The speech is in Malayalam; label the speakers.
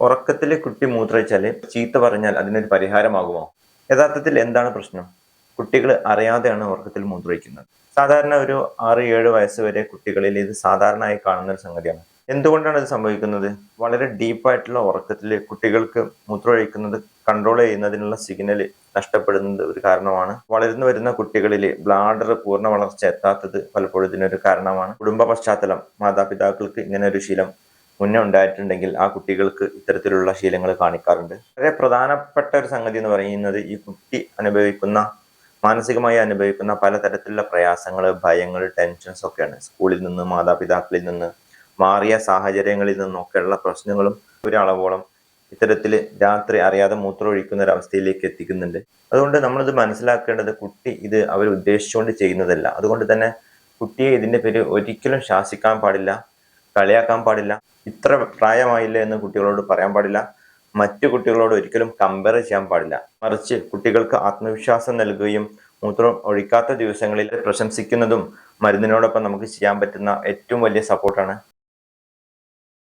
Speaker 1: ഉറക്കത്തില് കുട്ടി മൂത്രമൊഴിച്ചാല് ചീത്ത പറഞ്ഞാൽ അതിനൊരു പരിഹാരമാകുമോ? യഥാർത്ഥത്തിൽ എന്താണ് പ്രശ്നം? കുട്ടികൾ അറിയാതെയാണ് ഉറക്കത്തിൽ മൂത്രമൊഴിക്കുന്നത്. സാധാരണ ഒരു 6-7 വയസ്സ് വരെ കുട്ടികളിൽ ഇത് സാധാരണയായി കാണുന്ന ഒരു സംഗതിയാണ്. എന്തുകൊണ്ടാണ് ഇത് സംഭവിക്കുന്നത്? വളരെ ഡീപ്പായിട്ടുള്ള ഉറക്കത്തിൽ കുട്ടികൾക്ക് മൂത്രമൊഴിക്കുന്നത് കൺട്രോൾ ചെയ്യുന്നതിനുള്ള സിഗ്നൽ നഷ്ടപ്പെടുന്നത് ഒരു കാരണമാണ്. വളർന്നു വരുന്ന കുട്ടികളിൽ ബ്ലാഡർ പൂർണ്ണ വളർച്ച എത്താത്തത് പലപ്പോഴും ഇതിനൊരു കാരണമാണ്. കുടുംബ പശ്ചാത്തലം, മാതാപിതാക്കൾക്ക് ഇങ്ങനെ ഒരു ശീലം മുന്നേ ഉണ്ടായിട്ടുണ്ടെങ്കിൽ ആ കുട്ടികൾക്ക് ഇത്തരത്തിലുള്ള ശീലങ്ങൾ കാണിക്കാറുണ്ട്. വളരെ പ്രധാനപ്പെട്ട ഒരു സംഗതി എന്ന് പറയുന്നത് ഈ കുട്ടി മാനസികമായി അനുഭവിക്കുന്ന പലതരത്തിലുള്ള പ്രയാസങ്ങൾ, ഭയങ്ങൾ, ടെൻഷൻസ് ഒക്കെയാണ്. സ്കൂളിൽ നിന്ന്, മാതാപിതാക്കളിൽ നിന്ന്, മാറിയ സാഹചര്യങ്ങളിൽ നിന്നൊക്കെയുള്ള പ്രശ്നങ്ങളും ഒരളവോളം ഇത്തരത്തിൽ രാത്രി അറിയാതെ മൂത്രമൊഴിക്കുന്ന ഒരു അവസ്ഥയിലേക്ക് എത്തിക്കുന്നുണ്ട്. അതുകൊണ്ട് നമ്മളിത് മനസ്സിലാക്കേണ്ടത് കുട്ടി ഇത് അവർ ഉദ്ദേശിച്ചുകൊണ്ട് ചെയ്യുന്നതല്ല. അതുകൊണ്ട് തന്നെ കുട്ടിയെ ഇതിന്റെ പേര് ഒരിക്കലും ശാസിക്കാൻ പാടില്ല, കളിയാക്കാൻ പാടില്ല. ഇത്ര പ്രായമായില്ല എന്ന് കുട്ടികളോട് പറയാൻ പാടില്ല. മറ്റു കുട്ടികളോട് ഒരിക്കലും കമ്പയർ ചെയ്യാൻ പാടില്ല. മറിച്ച് കുട്ടികൾക്ക് ആത്മവിശ്വാസം നൽകുകയും മൂത്രം ഒഴിക്കാത്ത ദിവസങ്ങളിൽ പ്രശംസിക്കുന്നതും മരുന്നിനോടൊപ്പം നമുക്ക് ചെയ്യാൻ പറ്റുന്ന ഏറ്റവും വലിയ സപ്പോർട്ടാണ്.